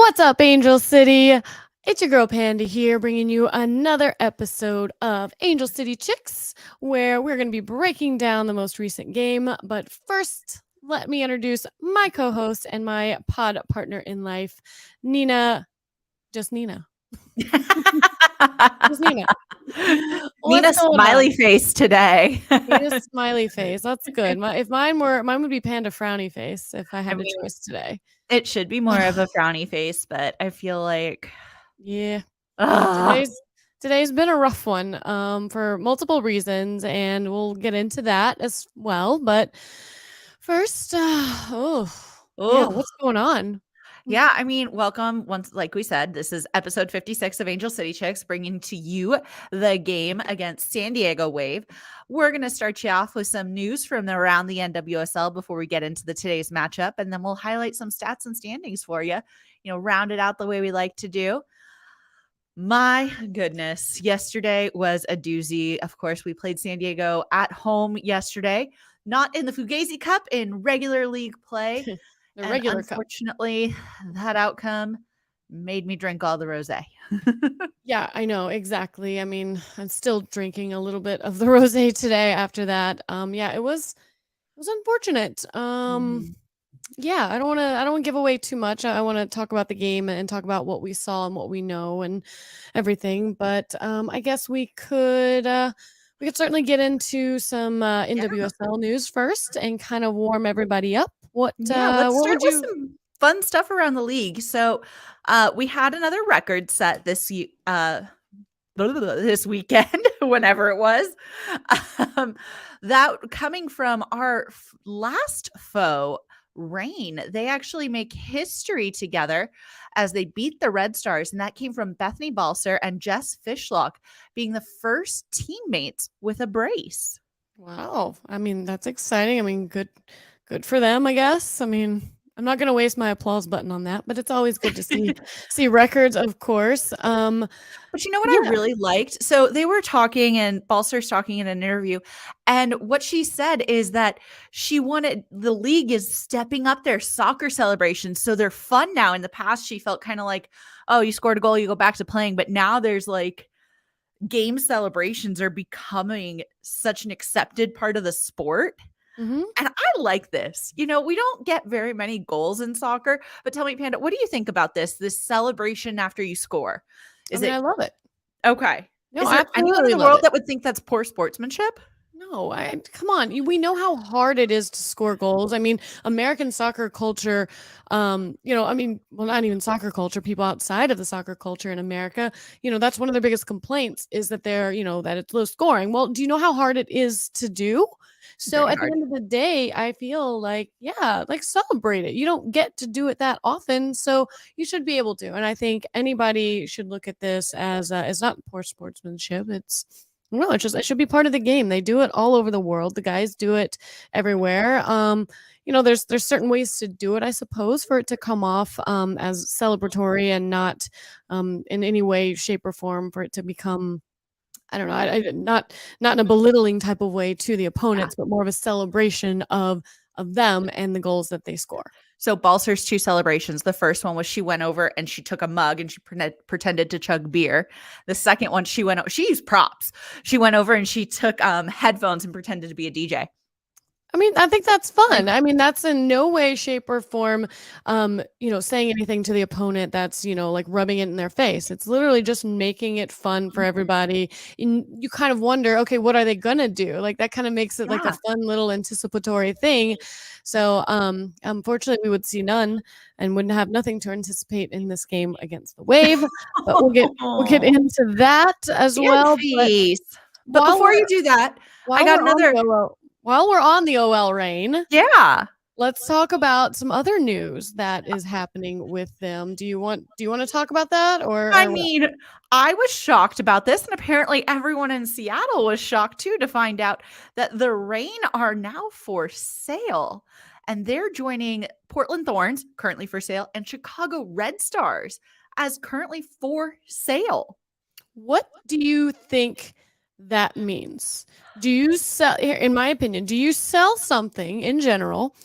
What's up, Angel City? It's your girl Panda here, bringing you another episode of Angel City Chicks, where we're going to be breaking down the most recent game. But first, let me introduce my co-host and my pod partner in life, Nina. Just Nina. Just Nina. Nina What's going smiley on? face today. Nina smiley face. That's good. If mine would be Panda frowny face if I had a choice today. It should be more of a frowny face, but I feel like Yeah. ugh. Today's been a rough one for multiple reasons, and we'll get into that as well. But first, what's going on? Yeah, I mean, welcome once, like we said, this is episode 56 of Angel City Chicks, bringing to you the game against San Diego Wave. We're going to start you off with some news from around the NWSL before we get into today's matchup, and then we'll highlight some stats and standings for you, round it out the way we like to do. My goodness, yesterday was a doozy. Of course, we played San Diego at home yesterday, not in the Fugazi Cup, in regular league play. The And regular cup. unfortunately, that outcome made me drink all the rosé. Yeah, I know exactly. I mean, I'm still drinking a little bit of the rosé today after that. Yeah, it was unfortunate. Yeah, I don't want to give away too much. I want to talk about the game and talk about what we saw and what we know and everything. But I guess we could certainly get into some NWSL news first and kind of warm everybody up. Let's What start would with you? some fun stuff around the league. So we had another record set this weekend, whenever it was. That coming from our last foe, Reign. They actually make history together as they beat the Red Stars, and that came from Bethany Balser and Jess Fishlock being the first teammates with a brace. Wow, I mean that's exciting. I mean, good for them, I guess. I mean, I'm not going to waste my applause button on that, but it's always good to see records, of course. But you know what Yeah. I really liked? So they were talking, and Balser's talking in an interview, and what she said is that she wanted the league is stepping up their soccer celebrations, so they're fun now. In the past, she felt kind of like, oh, you scored a goal, you go back to playing, but now there's like game celebrations are becoming such an accepted part of the sport. Mhm. And I like this. We don't get very many goals in soccer, but tell me, Panda, what do you think about this celebration after you score? I mean, I love it. Okay? No, Is I there anyone in absolutely the love world it. that would think that's poor sportsmanship? No, come on. We know how hard it is to score goals. I mean, American soccer culture, I mean, well, not even soccer culture, people outside of the soccer culture in America, that's one of their biggest complaints is that that it's low scoring. Well, do you know how hard it is to do? So Very at the hard. end of the day, I feel like, yeah, like celebrate it. You don't get to do it that often, so you should be able to. And I think anybody should look at this as not poor sportsmanship. No, it should be part of the game. They do it all over the world. The guys do it everywhere. There's certain ways to do it, I suppose, for it to come off as celebratory and not in any way, shape, or form for it to become, I don't know, not in a belittling type of way to the opponents, but more of a celebration of them and the goals that they score. So Balser's two celebrations. The first one was she went over and she took a mug and she pretended to chug beer. The second one, she used props. She went over and she took headphones and pretended to be a DJ. I mean, I think that's fun. I mean, that's in no way, shape, or form, saying anything to the opponent that's, like rubbing it in their face. It's literally just making it fun for everybody. And you kind of wonder, okay, what are they gonna do? Like that kind of makes it like a fun little anticipatory thing. So, unfortunately, we would see none and wouldn't have nothing to anticipate in this game against the Wave. But we'll get into that as well. But before you do that, I got another. While we're on the OL Reign, yeah, let's talk about some other news that is happening with them. Do you want to talk about that I mean, I was shocked about this, and apparently everyone in Seattle was shocked too to find out that the Reign are now for sale, and they're joining Portland Thorns, currently for sale, and Chicago Red Stars as currently for sale. What do you think that means? Do you sell, in my opinion, do you sell something in general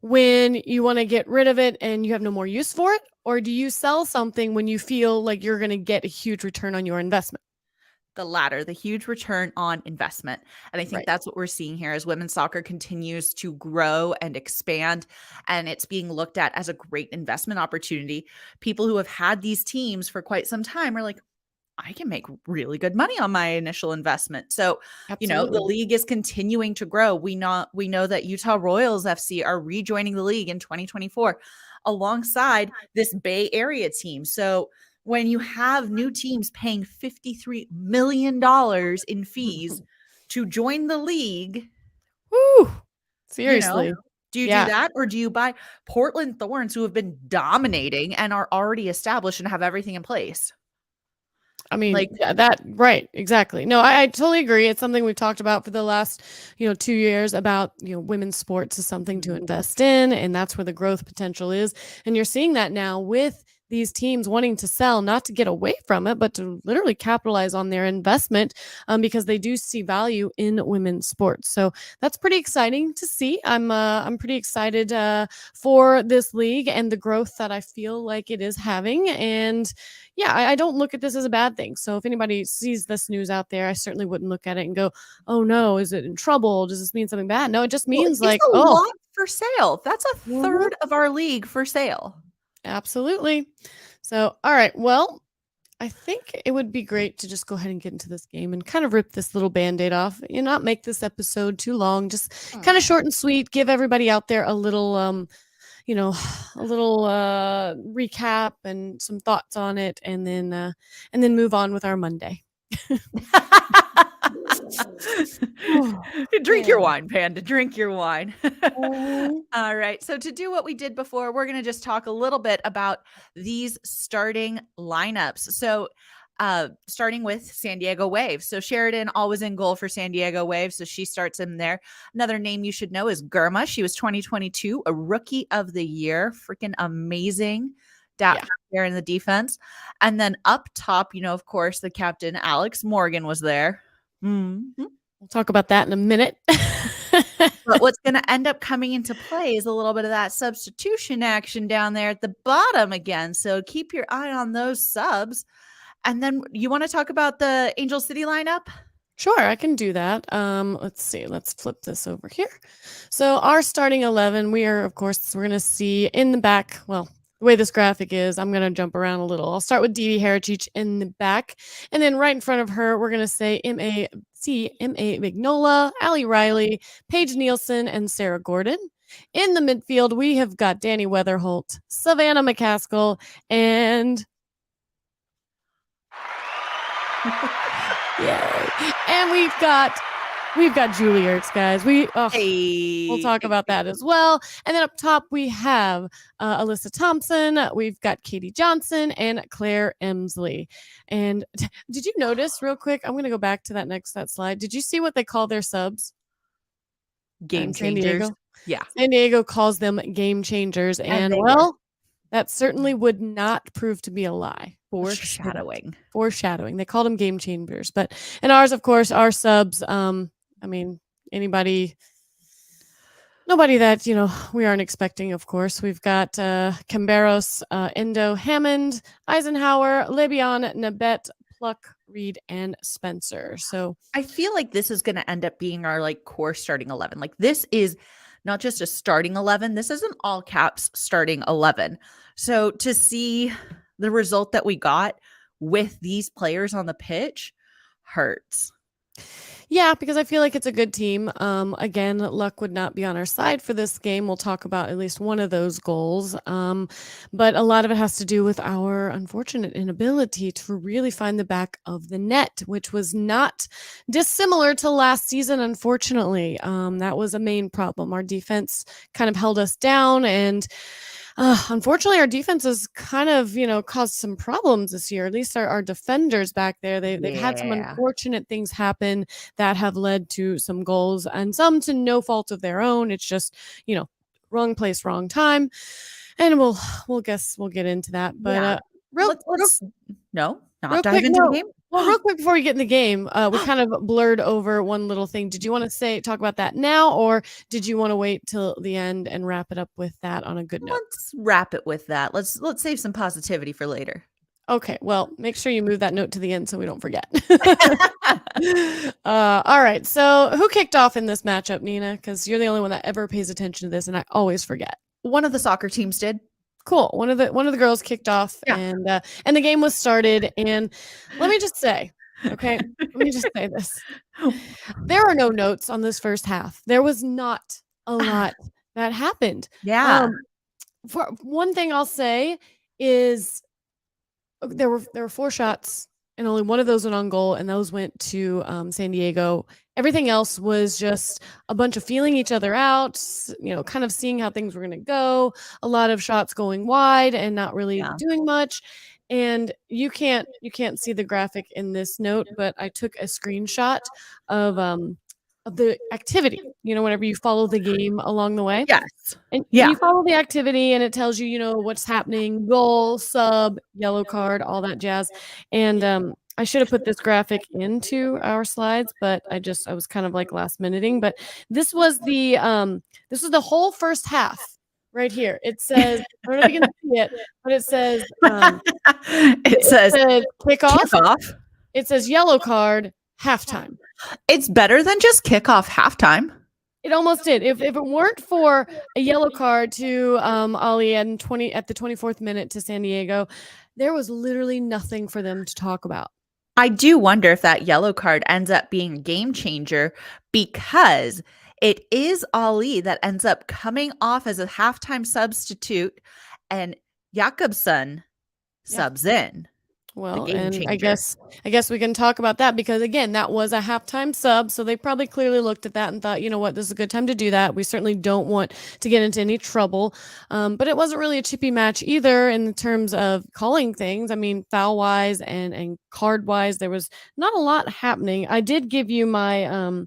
when you want to get rid of it and you have no more use for it? Or do you sell something when you feel like you're going to get a huge return on your investment? The latter, the huge return on investment. And I think Right. that's what we're seeing here as women's soccer continues to grow and expand, and it's being looked at as a great investment opportunity. People who have had these teams for quite some time are like, I can make really good money on my initial investment. So, the Absolutely. league is continuing to grow. We know that Utah Royals FC are rejoining the league in 2024 alongside this Bay Area team. So, when you have new teams paying $53 million in fees to join the league, Woo! you know, Seriously. do you do Yeah. that, or do you buy Portland Thorns, who have been dominating and are already established and have everything in place? I mean, Like, yeah, that right, exactly. No, I totally agree. It's something we've talked about for the last, 2 years about, women's sports is something to invest in, and that's where the growth potential is. And you're seeing that now with these teams wanting to sell, not to get away from it, but to literally capitalize on their investment, because they do see value in women's sports. So that's pretty exciting to see. I'm pretty excited for this league and the growth that I feel like it is having. And yeah, I don't look at this as a bad thing. So if anybody sees this news out there, I certainly wouldn't look at it and go, "Oh no, is it in trouble? Does this mean something bad?" No, it just well, means it's like, a oh, lot for sale. That's a mhm, third of our league for sale. absolutely. So, all right, well, I think it would be great to just go ahead and get into this game and kind of rip this little band-aid off. Not make this episode too long, just kind of Mm. short and sweet. Give everybody out there a little you know, a little recap and some thoughts on it, and then move on with our Monday. Oh, Drink your man. wine, Panda. Drink your wine. Mhm. All right. So, to do what we did before, we're going to just talk a little bit about these starting lineups. So, starting with San Diego Wave. So, Sheridan always in goal for San Diego Wave. So, she starts in there. Another name you should know is Gurma. She was 2022, a rookie of the year. Freaking amazing. Yeah, There in the defense. And then up top, of course, the captain, Alex Morgan, was there. Mhm. we'll talk about that in a minute. But what's gonna end up coming into play is a little bit of that substitution action down there at the bottom again, so keep your eye on those subs. And then you wanna talk about the Angel City lineup? Sure, I can do that. Let's see. Let's flip this over here. So our starting 11, we're going to see in the back. Well, the way this graphic is, I'm going to jump around a little. I'll start with Dee Heritage in the back, and then right in front of her, we're going to say M.A. Magnola, Allie Riley, Paige Nielsen, and Sarah Gordon. In the midfield, we have got Danny Weatherholt, Savannah McCaskill, and yay. And we've got Julie Ertz, guys. We'll Hey. talk about that as well. And then up top we have Alyssa Thompson. We've got Katie Johnson and Claire Emsley. And did you notice real quick? I'm gonna go back to that slide. Did you see what they call their subs Game in San changers. Diego? Yeah. San Diego calls them game changers, And and they were well, that certainly would not prove to be a lie. Let's just say that. foreshadowing. Foreshadowing. They called them game changers, but and ours, of course, our subs. I mean, anybody, nobody that we aren't expecting. Of course, we've got Camberos, Endo, Hammond, Eisenhower, Lebion, Nabet, Pluck, Reed, and Spencer. So I feel like this is gonna end up being our, core starting 11. Like, this is not just a starting 11, this is an all caps starting 11. So, to see the result that we got with these players on the pitch hurts. yeah, because I feel like it's a good team. Again, luck would not be on our side for this game. We'll talk about at least one of those goals. But a lot of it has to do with our unfortunate inability to really find the back of the net, which was not dissimilar to last season, unfortunately. That was a main problem. Our defense kind of held us down, and unfortunately, our defense has kind of, caused some problems this year. At least our defenders back there, they've had some Yeah. unfortunate things happen that have led to some goals, and some to no fault of their own. It's just, wrong place, wrong time, and we'll get into that. But Yeah. real, real Let's no. not dive into the game? Well, real quick before we get in the game, we kind of blurred over one little thing. Did you want to talk about that now, or did you want to wait till the end and wrap it up with that on a good note? Let's wrap it with that. Let's save some positivity for later. Okay, well, make sure you move that note to the end so we don't forget. All right, so who kicked off in this matchup, Nina? Because you're the only one that ever pays attention to this, and I always forget. One of the soccer teams did. Cool. One of the girls kicked off, and the game was started. And let me just say, okay, let me just say this: there are no notes on this first half. There was not a lot that happened. Yeah. For one thing, I'll say is there were 4 shots, and only one of those went on goal, and those went to San Diego. Everything else was just a bunch of feeling each other out, kind of seeing how things were going to go. A lot of shots going wide and not really doing much. And you can't see the graphic in this note, but I took a screenshot of the activity. Whenever you follow the game along the way. Yes. And you follow the activity, and it tells you, what's happening: goal, sub, yellow card, all that jazz. And I should have put this graphic into our slides, but I was kind of like last minuting. But this was the whole first half right here. It says, I don't know if you can see it, but it says it says kickoff. It says yellow card, halftime. It's better than just kickoff halftime. It almost did. If it weren't for a yellow card to Ali at the 24th minute to San Diego, there was literally nothing for them to talk about. I do wonder if that yellow card ends up being a game changer, because it is Ali that ends up coming off as a halftime substitute, and Jakobsen subs in. Well, and I guess we can talk about that, because again, that was a halftime sub, so they probably clearly looked at that and thought, you know what, this is a good time to do that. We certainly don't want to get into any trouble, but it wasn't really a chippy match either in terms of calling things. I mean, foul wise and card wise, there was not a lot happening. I did give you my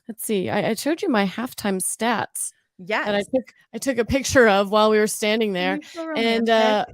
let's see, I showed you my halftime stats. Yes, that I took a picture of while we were standing there, and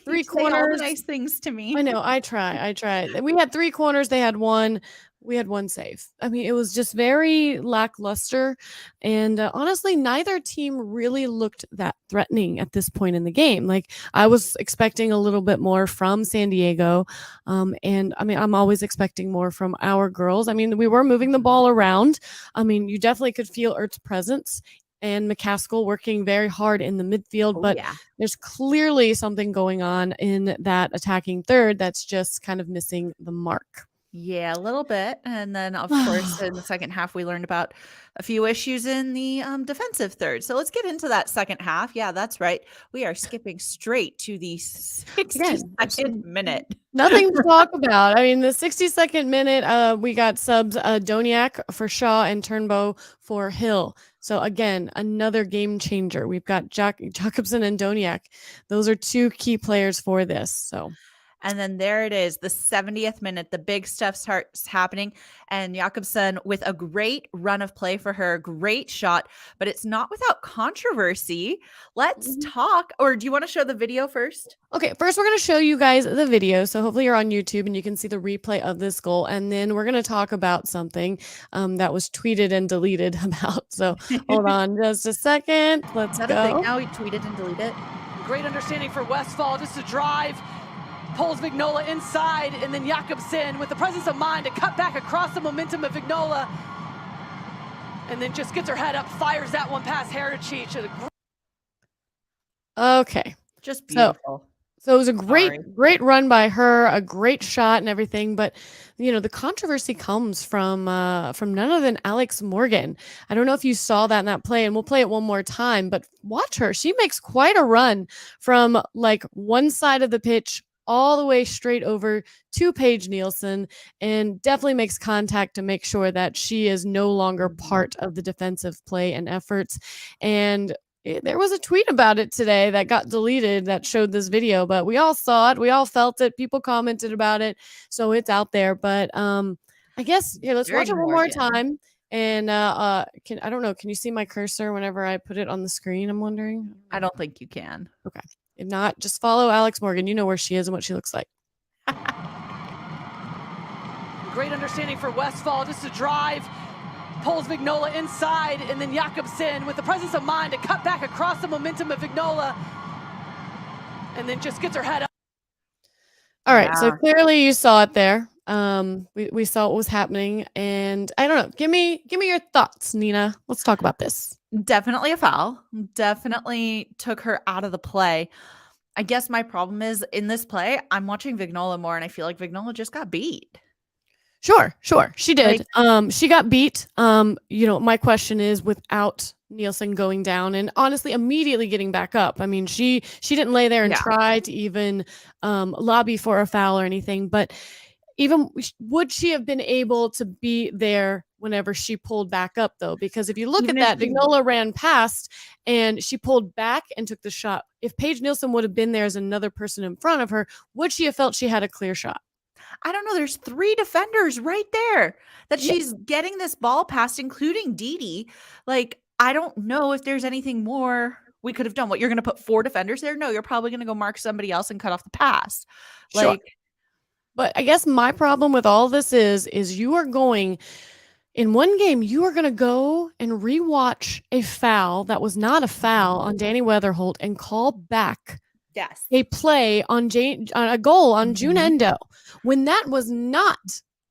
3 corners. All the nice things to me. I know. I try. We had 3 corners. They had 1. We had 1 save. I mean, it was just very lackluster. And honestly, neither team really looked that threatening at this point in the game. Like, I was expecting a little bit more from San Diego. And I mean, I'm always expecting more from our girls. I mean, we were moving the ball around. I mean, you definitely could feel Ert's presence and McCaskill working very hard in the midfield, but there's clearly something going on in that attacking third that's just kind of missing the mark. Yeah, a little bit. And then, of course, in the second half, we learned about a few issues in the defensive third. So let's get into that second half. Yeah, that's right. We are skipping straight to the 62nd minute. Nothing to talk about. I mean, the 62nd minute, we got subs Doniak for Shaw and Turnbow for Hill. So again, another game changer. We've got Jakobsen and Doniak. Those are 2 key players for this. So. And then there it is, the 70th minute, the big stuff starts happening, and Jakobsen with a great run of play for her, great shot, but it's not without controversy. Let's talk, or do you want to show the video first? Okay, first we're going to show you guys the video, so hopefully you're on YouTube and you can see the replay of this goal, and then we're going to talk about something that was tweeted and deleted about. So hold on just a second. Let's go. Thing now, he tweeted and deleted. Great understanding for Westfall, just to drive. Pulls Vignola inside, and then Jakobsen with the presence of mind to cut back across the momentum of Vignola, and then just gets her head up, fires that one past Heritage. Okay. Just beautiful. So it was a great run by her, a great shot and everything. But, the controversy comes from none other than Alex Morgan. I don't know if you saw that in that play, and we'll play it one more time, but watch her. She makes quite a run from like one side of the pitch all the way straight over to Paige Nielsen, and definitely makes contact to make sure that she is no longer part of the defensive play and efforts. And there was a tweet about it today that got deleted that showed this video, but we all saw it. We all felt it. People commented about it. So it's out there. But I guess here, let's watch it one more time. And I don't know, can you see my cursor whenever I put it on the screen? I'm wondering. I don't think you can. Okay. If not, just follow Alex Morgan. You know where she is and what she looks like. Great understanding for Westfall, just to drive, pulls Vignola inside, and then Jakobsen with the presence of mind to cut back across the momentum of Vignola, and then just gets her head up. All right, so clearly you saw it there. We saw what was happening, and I don't know. Give me your thoughts, Nina. Let's talk about this. Definitely a foul. Definitely took her out of the play. I guess my problem is in this play, I'm watching Vignola more, and I feel like Vignola just got beat. Sure. She did. She got beat. My question is, without Nielsen going down and honestly immediately getting back up. I mean, she didn't lay there and try to even lobby for a foul or anything, but even would she have been able to be there whenever she pulled back up, though? Because if you look at that, Vignola ran past and she pulled back and took the shot. If Paige Nielsen would have been there as another person in front of her, would she have felt she had a clear shot? I don't know. There's 3 defenders right there that she's getting this ball past, including Didi. Like, I don't know if there's anything more we could have done. What, you're going to put 4 defenders there? No, you're probably going to go mark somebody else and cut off the pass. Sure. But I guess my problem with all this is you are going in one game, you are going to go and rewatch a foul that was not a foul on Danny Weatherholt and call back a play on a goal on June Endo when that was not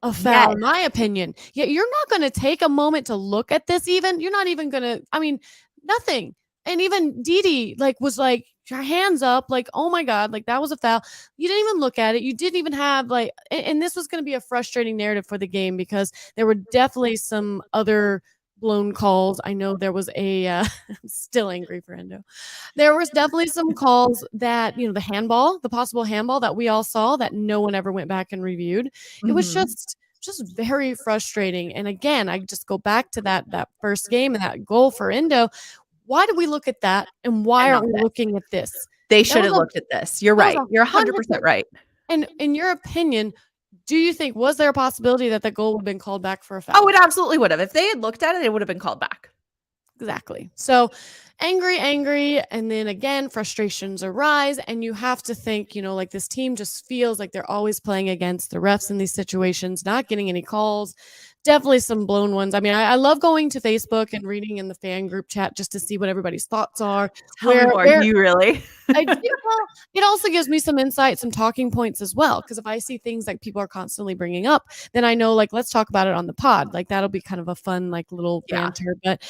a foul, in my opinion. Yet you're not going to take a moment to look at this even. You're not even going to, nothing. And even Didi was like, your hands up, like, oh my God, like that was a foul. You didn't even look at it. You didn't even have and this was going to be a frustrating narrative for the game because there were definitely some other blown calls. I know there was I'm still angry for Endo. There was definitely some calls that, the possible handball that we all saw that no one ever went back and reviewed. It was just very frustrating. And again, I just go back to that first game and that goal for Endo. Why do we look at that? And why aren't we looking at this? They should have looked at this. You're right. You're 100% right. And in your opinion, do you think, was there a possibility that the goal would have been called back for a foul? Oh, it absolutely would have. If they had looked at it, it would have been called back. Exactly. So angry. And then again, frustrations arise. And you have to think, this team just feels like they're always playing against the refs in these situations, not getting any calls. Definitely some blown ones. I mean, I love going to Facebook and reading in the fan group chat just to see what everybody's thoughts are. Tell me more. You really? It also gives me some insight, some talking points as well. Because if I see things like people are constantly bringing up, then I know, let's talk about it on the pod. That'll be kind of a fun, little banter. But,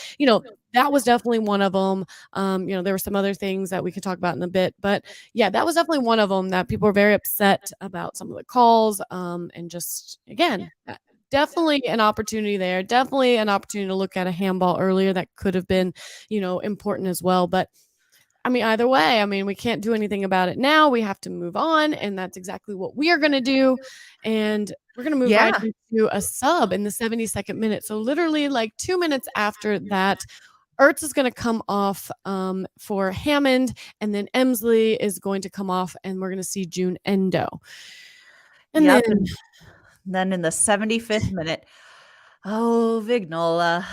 that was definitely one of them. There were some other things that we could talk about in a bit. But, yeah, that was definitely one of them that people were very upset about some of the calls. And just, again, definitely an opportunity there. Definitely an opportunity to look at a handball earlier that could have been, important as well. But either way, we can't do anything about it now. We have to move on. And that's exactly what we are going to do. And we're going to move right into a sub in the 72nd minute. So literally 2 minutes after that, Ertz is going to come off for Hammond. And then Emsley is going to come off. And we're going to see June Endo. And then in the 75th minute, Vignola,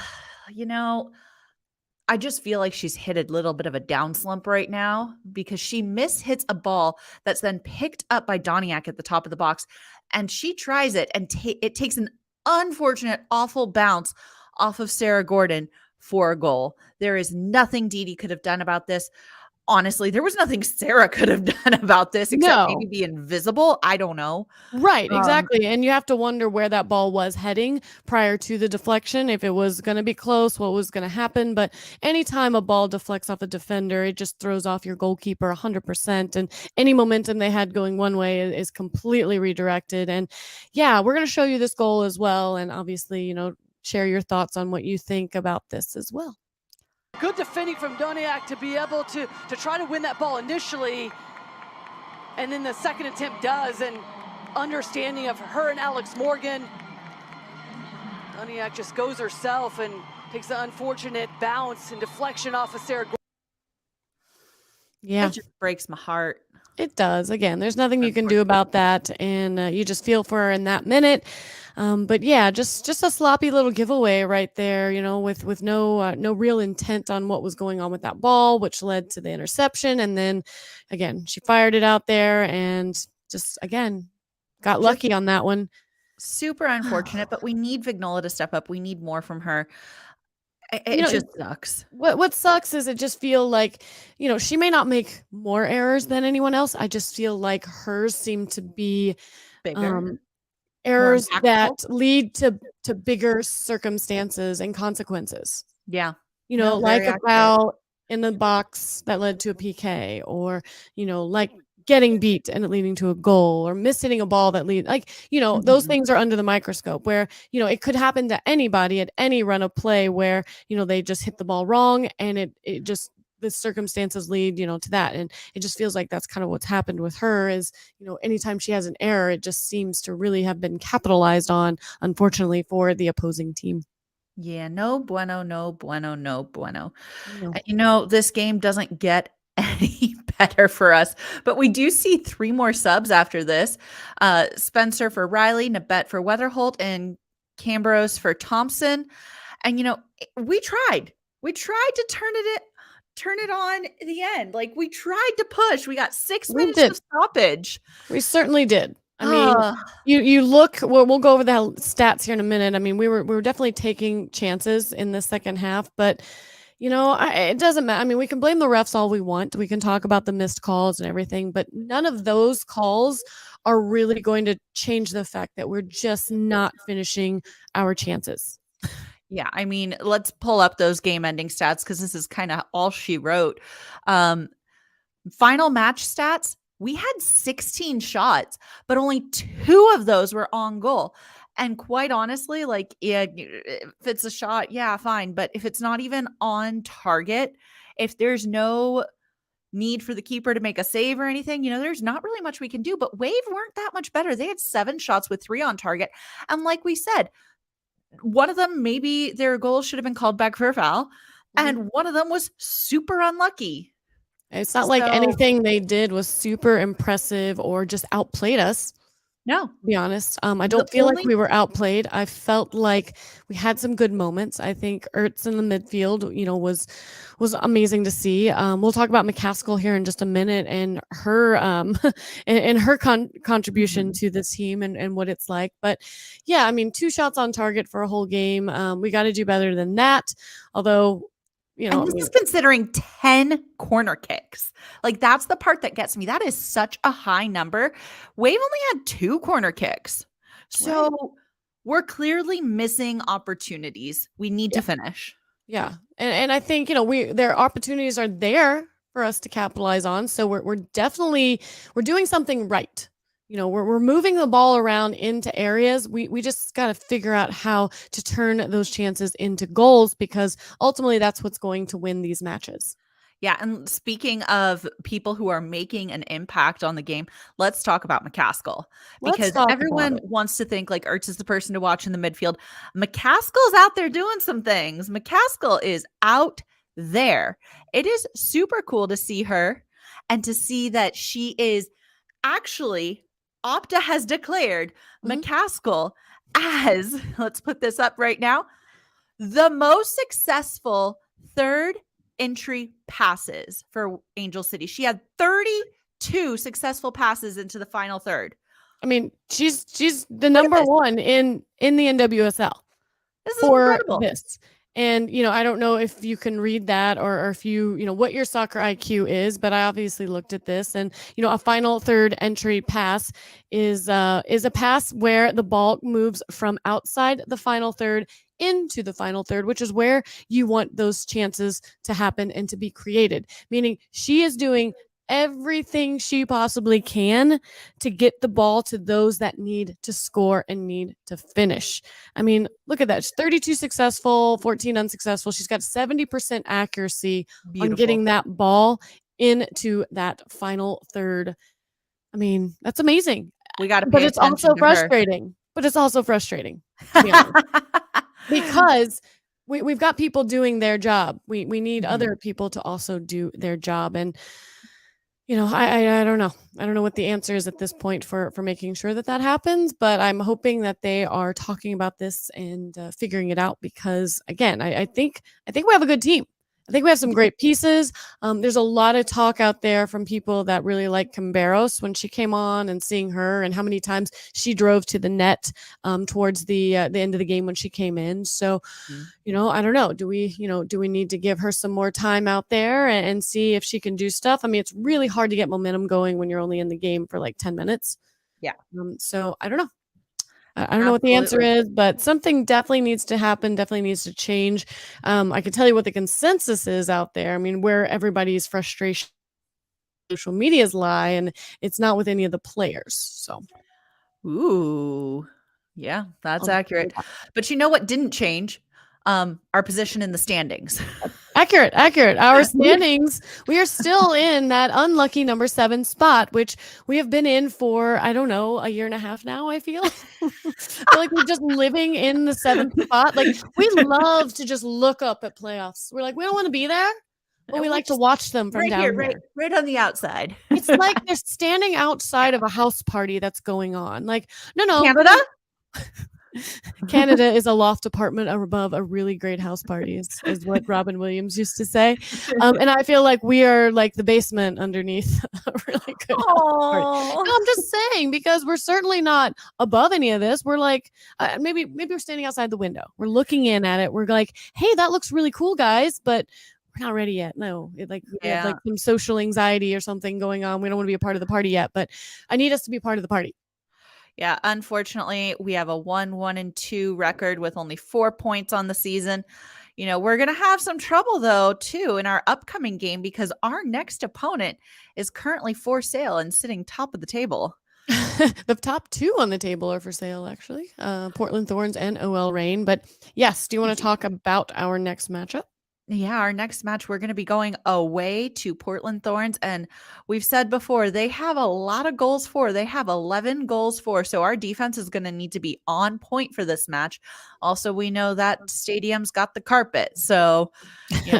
I just feel like she's hit a little bit of a down slump right now because she mishits a ball that's then picked up by Doniak at the top of the box. And she tries it and it takes an unfortunate, awful bounce off of Sarah Gordon for a goal. There is nothing Didi could have done about this. Honestly, there was nothing Sarah could have done about this except maybe be invisible. I don't know. Right, exactly. And you have to wonder where that ball was heading prior to the deflection, if it was going to be close, what was going to happen. But anytime a ball deflects off a defender, it just throws off your goalkeeper 100%. And any momentum they had going one way is completely redirected. And yeah, we're going to show you this goal as well. And obviously, share your thoughts on what you think about this as well. Good defending from Doniak to be able to try to win that ball initially. And then the second attempt does, and understanding of her and Alex Morgan. Doniak just goes herself and takes the unfortunate bounce and deflection off of Sarah Gordon. Yeah. It just breaks my heart. It does. Again, there's nothing you can do about that. And you just feel for her in that minute. But yeah, just a sloppy little giveaway right there, with no real intent on what was going on with that ball, which led to the interception. And then again, she fired it out there and just, again, got lucky on that one. Super unfortunate, but we need Vignola to step up. We need more from her. It You know, just sucks. what sucks is it just feel like, she may not make more errors than anyone else. I just feel like hers seem to be Bigger, more errors that impactful. lead to bigger circumstances and consequences. Yeah. No, Like very a accurate. foul in the box that led to a PK, or like getting beat and it leading to a goal, or mishitting a ball that those Mhm. things are under the microscope, where it could happen to anybody at any run of play where they just hit the ball wrong, and it just, the circumstances lead to that. And it just feels like that's kind of what's happened with her is, anytime she has an error, it just seems to really have been capitalized on, unfortunately, for the opposing team. Yeah, no bueno, no bueno, no bueno. No. This game doesn't get any better for us, but we do see 3 more subs after this. Spencer for Riley, Nabet for Weatherholt, and Cambros for Thompson. And we tried. We tried to turn it on at the end. Like, we tried to push. We got 6 We minutes did. of stoppage. We certainly did. I mean, Ugh. you look. We'll go over the stats here in a minute. I mean, we were definitely taking chances in the second half, but it doesn't matter. I mean, we can blame the refs all we want. We can talk about the missed calls and everything, but none of those calls are really going to change the fact that we're just not finishing our chances. Yeah, I mean, let's pull up those game-ending stats because this is kind of all she wrote. Final match stats, we had 16 shots, but only 2 of those were on goal. And quite honestly, like, yeah, if it's a shot, yeah, fine. But if it's not even on target, if there's no need for the keeper to make a save or anything, there's not really much we can do. But Wave weren't that much better. They had 7 shots with 3 on target. And like we said, one of them, maybe their goal should have been called back for a foul. And one of them was super unlucky. It's not like anything they did was super impressive or just outplayed us. No, To be honest, I don't feel like we were outplayed. I felt like we had some good moments. I think Ertz in the midfield, was amazing to see. We'll talk about McCaskill here in just a minute, and her and her contribution to this team and what it's like. But yeah, I mean, 2 shots on target for a whole game. We got to do better than that. Although, and this is considering 10 corner kicks. Like, that's the part that gets me. That is such a high number. Wave only had 2 corner kicks. So we're clearly missing opportunities. We need to finish. Yeah. And I think, their opportunities are there for us to capitalize on. So we're definitely, we're doing something right. We're moving the ball around into areas. We just got to figure out how to turn those chances into goals, because ultimately that's what's going to win these matches. Yeah, and speaking of people who are making an impact on the game, let's talk about McCaskill, because everyone wants to think like Ertz is the person to watch in the midfield. McCaskill's out there doing some things. McCaskill is out there. It is super cool to see her and to see that she is actually, Opta has declared McCaskill as, let's put this up right now, the most successful third entry passes for Angel City. She had 32 successful passes into the final third. I mean, she's the number 1 in the NWSL. This is incredible. And, I don't know if you can read that or if what your soccer IQ is, but I obviously looked at this, and, a final third entry pass is a pass where the ball moves from outside the final third into the final third, which is where you want those chances to happen and to be created. Meaning she is doing everything she possibly can to get the ball to those that need to score and need to finish. I mean, look at that. She's 32 successful, 14 unsuccessful. She's got 70% accuracy on getting that ball into that final third. I mean, that's amazing. We got to pay But it's attention also to frustrating. her. But it's also frustrating, to be honest. Because we've got people doing their job. We need other people to also do their job. And I don't know. I don't know what the answer is at this point for making sure that happens, but I'm hoping that they are talking about this and figuring it out, because again, I think we have a good team. I think we have some great pieces. There's a lot of talk out there from people that really like Camberos when she came on, and seeing her and how many times she drove to the net towards the end of the game when she came in. So, I don't know. Do we need to give her some more time out there and see if she can do stuff? I mean, it's really hard to get momentum going when you're only in the game for like 10 minutes. Yeah. So I don't know. I don't know what the answer is, but something definitely needs to happen, definitely needs to change. I can tell you what the consensus is out there. I mean, where everybody's frustration, social medias lie, and it's not with any of the players. So, ooh, yeah, that's accurate. But you know what didn't change? Our position in the standings. Accurate. Our standings, we are still in that unlucky number 7 spot, which we have been in for, I don't know, a year and a half now, I feel. Like we're just living in the 7th spot. Like, we love to just look up at playoffs. We're like, we don't want to be there, but we like to watch them from down here. Right on the outside. It's like they're standing outside of a house party that's going on. Like, no. Canada? Canada is a loft apartment above a really great house party, is what Robin Williams used to say. And I feel like we are like the basement underneath a really good house party. No, I'm just saying, because we're certainly not above any of this. We're like, maybe we're standing outside the window. We're looking in at it. We're like, hey, that looks really cool, guys, but we're not ready yet. No, we have like some social anxiety or something going on. We don't want to be a part of the party yet, but I need us to be part of the party. Yeah, unfortunately, we have a 1-1-2 record with only 4 points on the season. We're going to have some trouble, though, too, in our upcoming game, because our next opponent is currently for sale and sitting top of the table. The top 2 on the table are for sale, actually. Portland Thorns and OL Reign. But yes, do you want to talk about our next matchup? Yeah, our next match, we're going to be going away to Portland Thorns. And we've said before, they have a lot of goals for. They have 11 goals for. So our defense is going to need to be on point for this match. Also, we know that stadium's got the carpet. So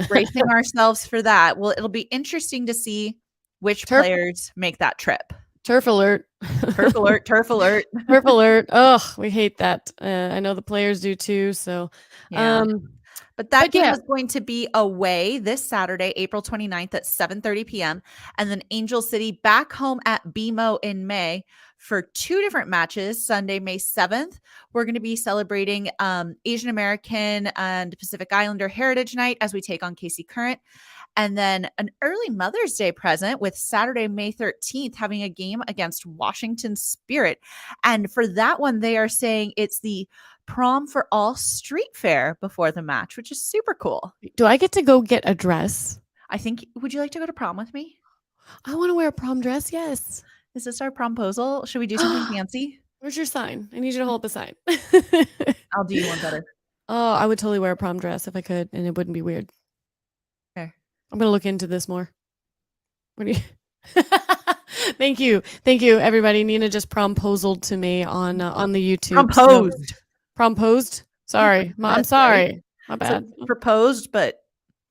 bracing ourselves for that. Well, it'll be interesting to see which players make that trip. Turf alert. Turf alert. Turf alert. Turf alert. Oh, we hate that. I know the players do too. So, But that game is going to be away this Saturday, April 29th at 7:30 p.m. And then Angel City back home at BMO in May for 2 different matches. Sunday, May 7th, we're going to be celebrating Asian American and Pacific Islander Heritage Night as we take on KC Current. And then an early Mother's Day present with Saturday, May 13th, having a game against Washington Spirit. And for that one, they are saying it's the Prom for All street fair before the match, which is super cool. Do I get to go get a dress? I think, would you like to go to prom with me? I want to wear a prom dress, yes. Is this our promposal? Should we do something fancy? Where's your sign? I need you to hold up a sign. I'll do you one better. Oh, I would totally wear a prom dress if I could, and it wouldn't be weird. Okay. I'm going to look into this more. What do you... Thank you, everybody. Nina just promposaled to me on the YouTube. Promposed. Sorry, I'm sorry. Right. My bad. So proposed, but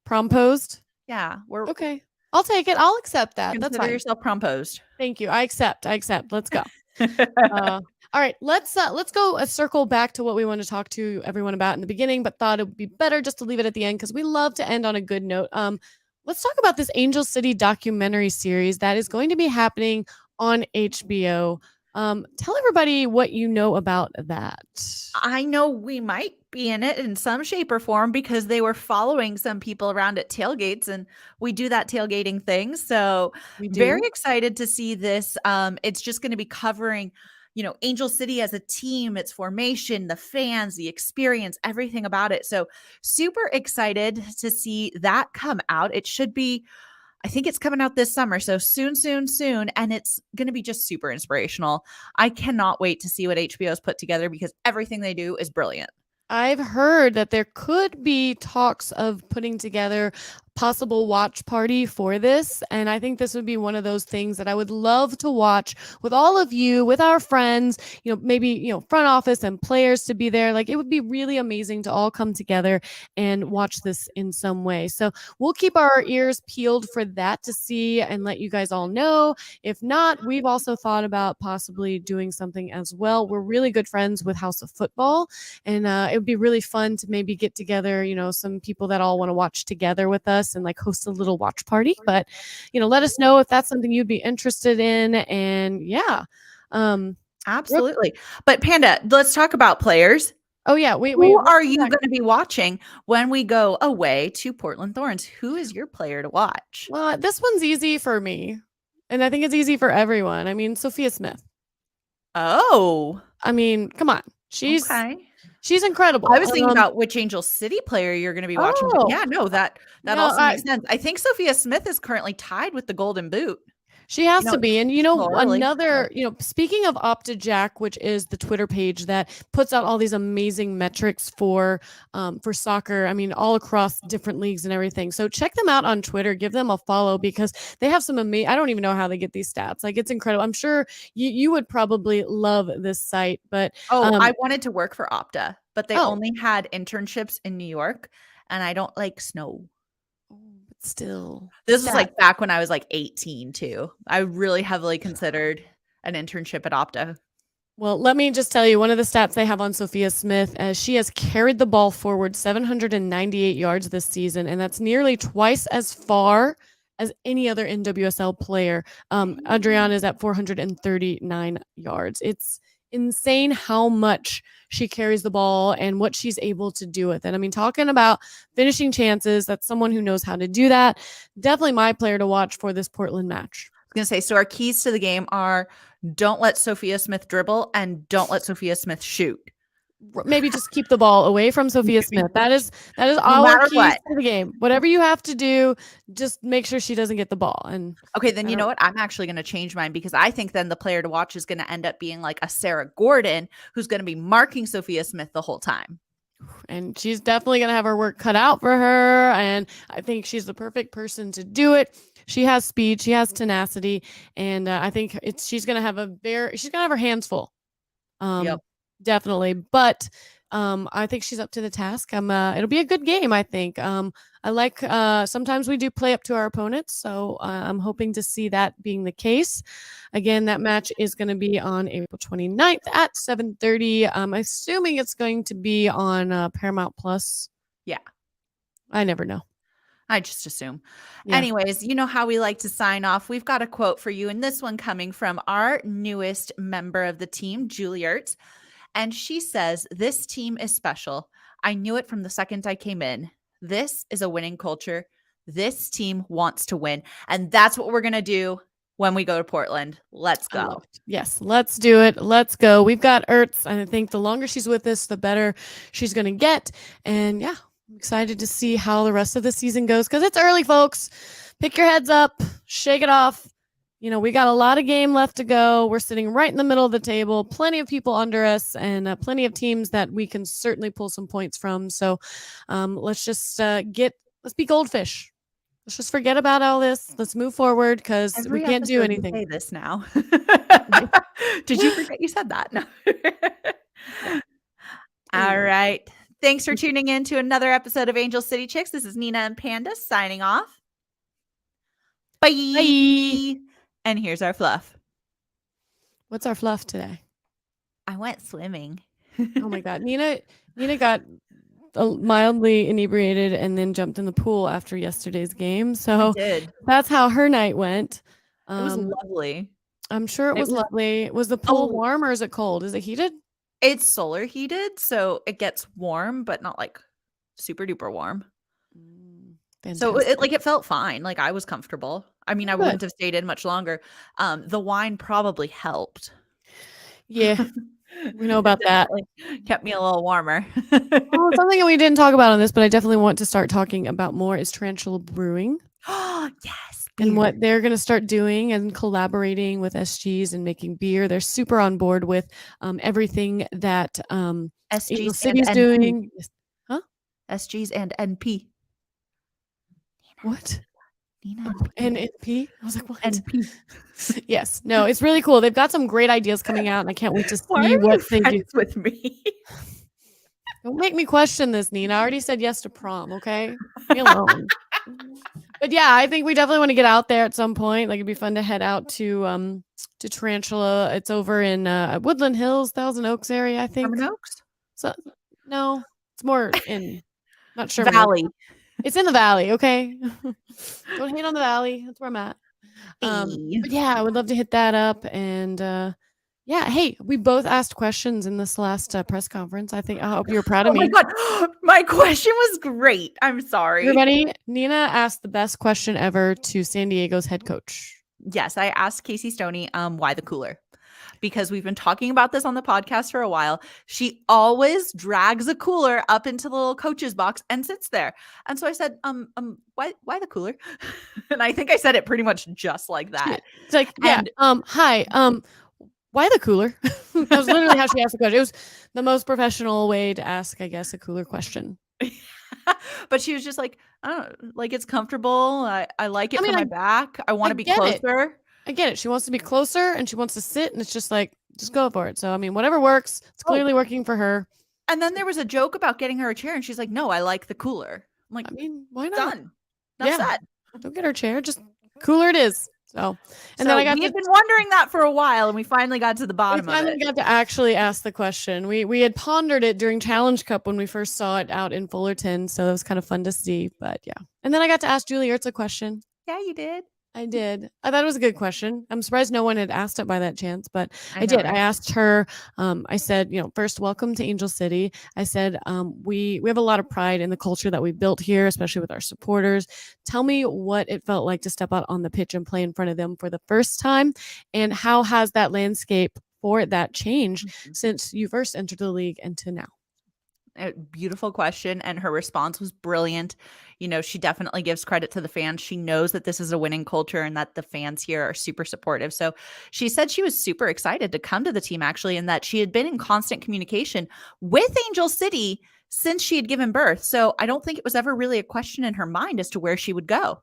promposed. Yeah, we're okay. I'll take it. I'll accept that. Consider That's fine. yourself promposed. Thank you. I accept. Let's go. All right. Let's go circle back to what we want to talk to everyone about in the beginning, but thought it would be better just to leave it at the end because we love to end on a good note. Let's talk about this Angel City documentary series that is going to be happening on HBO. Tell everybody what you know about that. I know we might be in it in some shape or form because they were following some people around at tailgates, and we do that tailgating thing. So very excited to see this. It's just going to be covering, Angel City as a team, its formation, the fans, the experience, everything about it. So super excited to see that come out. It should be, I think it's coming out this summer. So soon. And it's going to be just super inspirational. I cannot wait to see what HBO's put together because everything they do is brilliant. I've heard that there could be talks of putting together possible watch party for this. And I think this would be one of those things that I would love to watch with all of you, with our friends, maybe, front office and players to be there. Like, it would be really amazing to all come together and watch this in some way. So we'll keep our ears peeled for that to see and let you guys all know. If not, we've also thought about possibly doing something as well. We're really good friends with House of Football, and it would be really fun to maybe get together, some people that all want to watch together with us and like host a little watch party. But let us know if that's something you'd be interested in. And yeah, absolutely. But Panda, let's talk about players. Oh yeah, who are you going to be watching when we go away to Portland Thorns? Who is your player to watch? Well, this one's easy for me, and I think it's easy for everyone. I mean, Sophia Smith. Oh, I mean, come on, she's incredible. I was thinking about which Angel City player you're going to be watching. But yeah, no, that also makes sense. I think Sophia Smith is currently tied with the Golden Boot. She has to be. And, another, speaking of OptaJack, which is the Twitter page that puts out all these amazing metrics for soccer. I mean, all across different leagues and everything. So check them out on Twitter. Give them a follow because they have some amazing, I don't even know how they get these stats. Like, it's incredible. I'm sure you would probably love this site, but. I wanted to work for Opta, but they only had internships in New York and I don't like snow. Still, this was like back when I was like 18 too. I really heavily considered an internship at Opta. Well, let me just tell you one of the stats they have on Sophia Smith. She has carried the ball forward 798 yards this season, and that's nearly twice as far as any other NWSL player. Adriana is at 439 yards. It's insane how much she carries the ball and what she's able to do with it. I mean, talking about finishing chances, that's someone who knows how to do that. Definitely my player to watch for this Portland match. I was going to say, so our keys to the game are don't let Sophia Smith dribble and don't let Sophia Smith shoot. Maybe just keep the ball away from Sophia Smith. That is our keys to the game. Whatever you have to do, just make sure she doesn't get the ball. And okay, then you know what? I'm actually going to change mine because I think then the player to watch is going to end up being like a Sarah Gordon who's going to be marking Sophia Smith the whole time. And she's definitely going to have her work cut out for her. And I think she's the perfect person to do it. She has speed, she has tenacity, and I think she's going to have her hands full. Yep. Definitely. But I think she's up to the task. It'll be a good game, I think. I like sometimes we do play up to our opponents, so I'm hoping to see that being the case. Again, that match is going to be on April 29th at 7:30. I'm assuming it's going to be on Paramount Plus. Yeah. I never know. I just assume. Yeah. Anyways, you know how we like to sign off. We've got a quote for you, and this one coming from our newest member of the team, Juliet. And she says, "This team is special. I knew it from the second I came in. This is a winning culture. This team wants to win." And that's what we're going to do when we go to Portland. Let's go. Yes, let's do it. Let's go. We've got Ertz. And I think the longer she's with us, the better she's going to get. And yeah, I'm excited to see how the rest of the season goes because it's early, folks. Pick your heads up. Shake it off. We got a lot of game left to go. We're sitting right in the middle of the table, plenty of people under us and plenty of teams that we can certainly pull some points from. So let's just let's be goldfish. Let's just forget about all this. Let's move forward because we can't do anything. Say this now. Did you forget you said that? No. All right. Thanks for tuning in to another episode of Angel City Chicks. This is Nina and Panda signing off. Bye. Bye. And here's our fluff. What's our fluff today? I went swimming. Oh my God. Nina got mildly inebriated and then jumped in the pool after yesterday's game. So that's how her night went. It was lovely. I'm sure it was lovely. Was the pool warm or is it cold? Is it heated? It's solar heated, so it gets warm, but not like super duper warm. So it felt fine. Like I was comfortable. I mean, I wouldn't have stayed in much longer. The wine probably helped. Yeah, we know about that. Kept me a little warmer. Something we didn't talk about on this, but I definitely want to start talking about more is Tarantula Brewing. Oh, yes. And what they're going to start doing and collaborating with SGs and making beer. They're super on board with everything that SGs City's doing. Huh? SGs and NP. What? Nina And P? I was like, what? and P. Yes. No, it's really cool. They've got some great ideas coming out, and I can't wait to Why see are what you they do. friends with me? Don't make me question this, Nina. I already said yes to prom, okay? Leave me alone. But yeah, I think we definitely want to get out there at some point. Like it'd be fun to head out to Tarantula. It's over in Woodland Hills, Thousand Oaks area, I think. Sherman Oaks? So no, it's more in not Sherman Oaks. Valley. It's in the valley, okay? Don't hate on the valley. That's where I'm at. But yeah, I would love to hit that up. And yeah, hey, we both asked questions in this last press conference. I hope you're proud of me. Oh my God. My question was great. I'm sorry. Everybody, Nina asked the best question ever to San Diego's head coach. Yes, I asked Casey Stoney why the cooler. Because we've been talking about this on the podcast for a while. She always drags a cooler up into the little coach's box and sits there. And so I said, why the cooler? And I think I said it pretty much just like that. It's like, yeah, hi, why the cooler? That was literally how she asked the question. It was the most professional way to ask, I guess, a cooler question. But she was just like, I don't know, like it's comfortable. I like it for my back. I want to be closer. I get it. She wants to be closer and she wants to sit, and it's just like, just go for it. So, I mean, whatever works. It's clearly working for her. And then there was a joke about getting her a chair, and she's like, no, I like the cooler. I'm like, I mean, why not? Done. That's that. Don't get her a chair. Just cooler it is. So, and then we had been wondering that for a while, and we finally got to the bottom of it. We finally got to actually ask the question. We had pondered it during Challenge Cup when we first saw it out in Fullerton. So it was kind of fun to see. But yeah. And then I got to ask Julie Ertz a question. Yeah, you did. I did. I thought it was a good question. I'm surprised no one had asked it by that chance, but I did. Right? I asked her, I said, first, welcome to Angel City. I said, we have a lot of pride in the culture that we built here, especially with our supporters. Tell me what it felt like to step out on the pitch and play in front of them for the first time. And how has that landscape for that changed since you first entered the league and to now? A beautiful question, and her response was brilliant. She definitely gives credit to the fans. She knows that this is a winning culture and that the fans here are super supportive. So she said she was super excited to come to the team, actually, and that she had been in constant communication with Angel City since she had given birth. So I don't think it was ever really a question in her mind as to where she would go.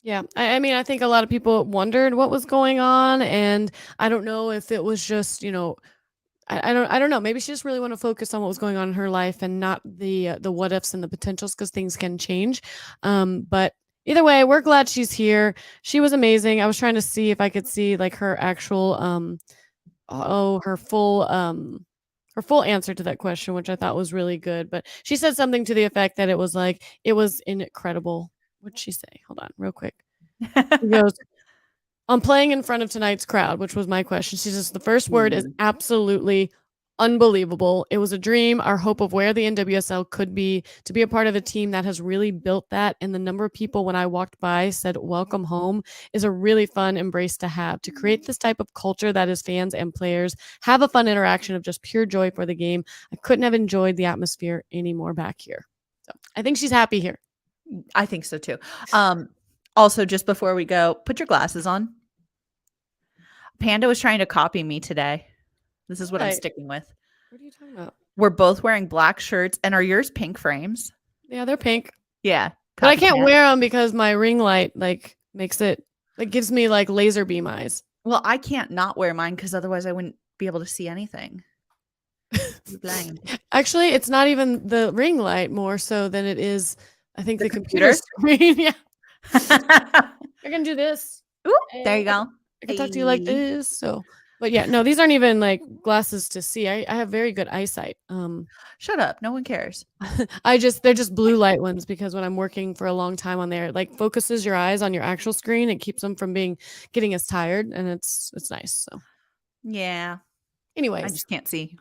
Yeah. I mean, I think a lot of people wondered what was going on, and I don't know if it was just, I don't know. Maybe she just really want to focus on what was going on in her life and not the what ifs and the potentials, because things can change. But either way, we're glad she's here. She was amazing. I was trying to see if I could see like her actual her full answer to that question, which I thought was really good. But she said something to the effect that it was incredible. What'd she say? Hold on, real quick. She goes, I'm playing in front of tonight's crowd, which was my question. She says the first word is absolutely unbelievable. It was a dream, our hope of where the NWSL could be, to be a part of a team that has really built that. And the number of people when I walked by said, welcome home, is a really fun embrace to have. To create this type of culture that is fans and players have a fun interaction of just pure joy for the game. I couldn't have enjoyed the atmosphere anymore back here. So I think she's happy here. I think so too. Also, just before we go, put your glasses on. Panda was trying to copy me today. This is what I'm sticking with. What are you talking about? We're both wearing black shirts. And are yours pink frames? Yeah, they're pink. Yeah. But I can't wear them because my ring light makes it, gives me laser beam eyes. Well, I can't not wear mine because otherwise I wouldn't be able to see anything. You're blind. Actually, it's not even the ring light more so than it is, I think, the computer screen. Yeah. I can do this. Ooh, there you go. I can talk to you like this. So, but yeah, no, these aren't even glasses to see. I have very good eyesight. Shut up. No one cares. they're just blue light ones, because when I'm working for a long time on there, it focuses your eyes on your actual screen. It keeps them from getting as tired, and it's nice. So yeah. Anyways, I just can't see.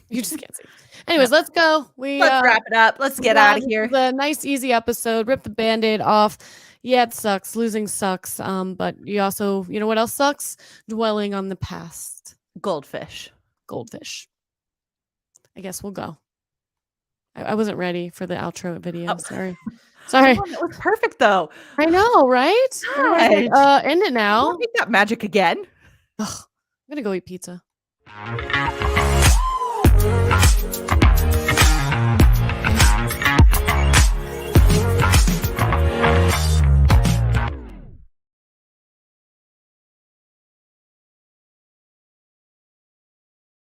You just can't see. Anyways, let's go. Let's wrap it up. Let's get out of here. The nice, easy episode. Rip the Band-Aid off. Yeah, it sucks. Losing sucks. But you also, what else sucks? Dwelling on the past. Goldfish. I guess we'll go. I wasn't ready for the outro video. Oh. Sorry. It was perfect though. I know, right? End it now. Don't make that magic again. Ugh, I'm gonna go eat pizza.